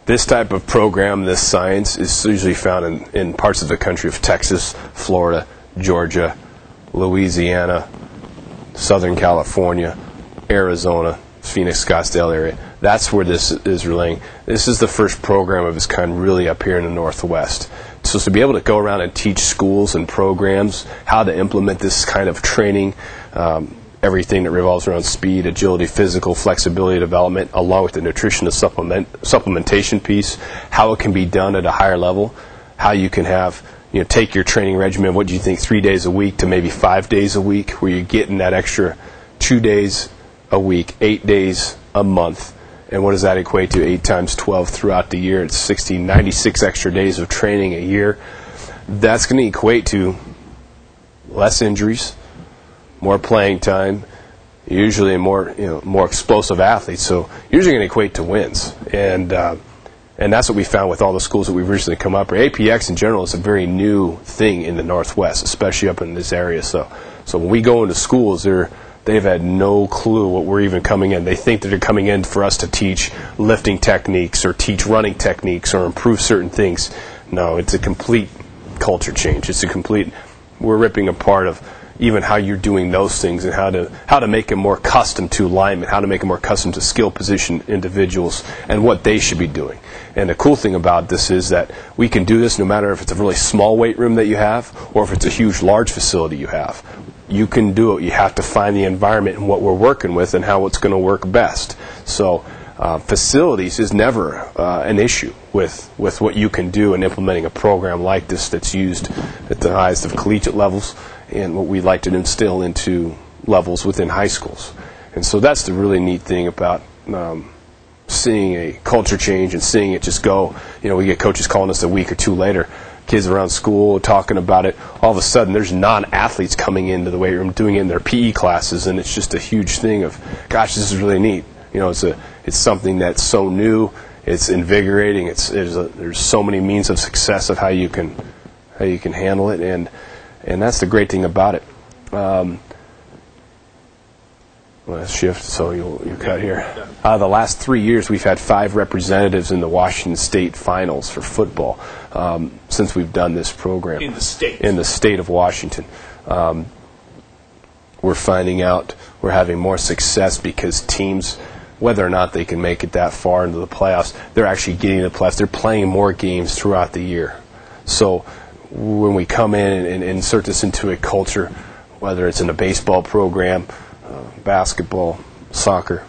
This type of program, this science, is usually found in parts of the country of Texas, Florida, Georgia, Louisiana, Southern California, Arizona, Phoenix, Scottsdale area. That's where this is relaying. This is the first program of its kind really up here in the Northwest. So to be able to go around and teach schools and programs how to implement this kind of training, everything that revolves around speed, agility, physical, flexibility development, along with the nutrition and supplementation piece, how it can be done at a higher level, how you can have, take your training regimen, what do you think, 3 days a week to maybe 5 days a week, where you're getting that extra 2 days a week, 8 days a month. And what does that equate to? 8 times 12 throughout the year. It's 96 extra days of training a year. That's going to equate to less injuries, more playing time, usually more explosive athletes. So usually going to equate to wins. And that's what we found with all the schools that we've recently come up. APX in general is a very new thing in the Northwest, especially up in this area. So when we go into schools, they've had no clue what we're even coming in. They think that they're coming in for us to teach lifting techniques or teach running techniques or improve certain things. No, it's a complete culture change. We're ripping apart of even how you're doing those things and how to make them more custom to alignment, how to make them more custom to skill position individuals and what they should be doing. And the cool thing about this is that we can do this no matter if it's a really small weight room that you have or if it's a huge, large facility you have. You can do it. You have to find the environment and what we're working with and how it's going to work best. So facilities is never an issue with what you can do in implementing a program like this that's used at the highest of collegiate levels and what we like to instill into levels within high schools. And so that's the really neat thing about seeing a culture change and seeing it just go. We get coaches calling us a week or two later, kids around school talking about it. All of a sudden, there's non-athletes coming into the weight room, doing it in their PE classes, and it's just a huge thing of, gosh, this is really neat. It's something that's so new. It's invigorating. There's so many means of success of how you can handle it, and that's the great thing about it. Let's shift so you'll cut here. The last 3 years, we've had 5 representatives in the Washington State Finals for football since we've done this program. In the state? In the state of Washington. We're finding out we're having more success because teams, whether or not they can make it that far into the playoffs, they're actually getting to the playoffs. They're playing more games throughout the year. So when we come in and insert this into a culture, whether it's in a baseball program, basketball, soccer,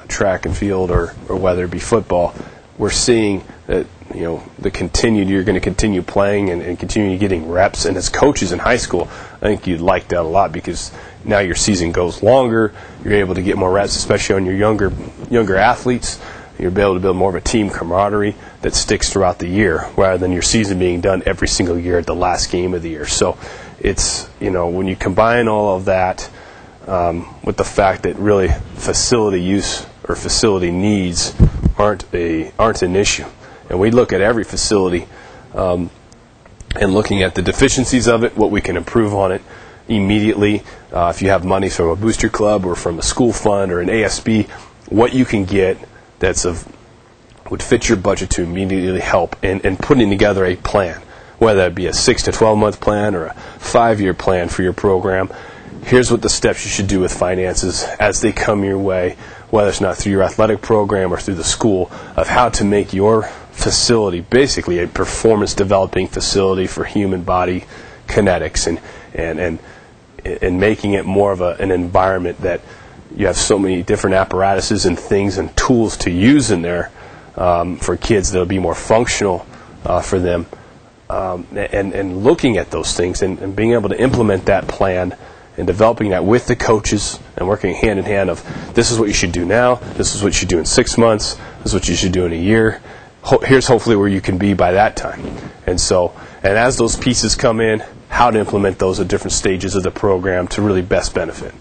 track and field, or whether it be football, we're seeing that you're going to continue playing and continue getting reps. And as coaches in high school, I think you'd like that a lot because now your season goes longer. You're able to get more reps, especially on your younger athletes. You're able to build more of a team camaraderie that sticks throughout the year, rather than your season being done every single year at the last game of the year. So it's when you combine all of that with the fact that really facility use or facility needs aren't an issue. And we look at every facility and looking at the deficiencies of it, what we can improve on it immediately. If you have money from a booster club or from a school fund or an ASB, what you can get would fit your budget to immediately help in putting together a plan, whether it be a 6 to 12 month plan or a 5-year plan for your program. Here's what the steps you should do with finances as they come your way, whether it's not through your athletic program or through the school, of how to make your facility basically a performance developing facility for human body kinetics and making it more of an environment that you have so many different apparatuses and things and tools to use in there for kids that will be more functional for them, and looking at those things and being able to implement that plan and developing that with the coaches and working hand in hand of, this is what you should do now, this is what you should do in 6 months, this is what you should do in a year. Here's hopefully where you can be by that time. And as those pieces come in, how to implement those at different stages of the program to really best benefit.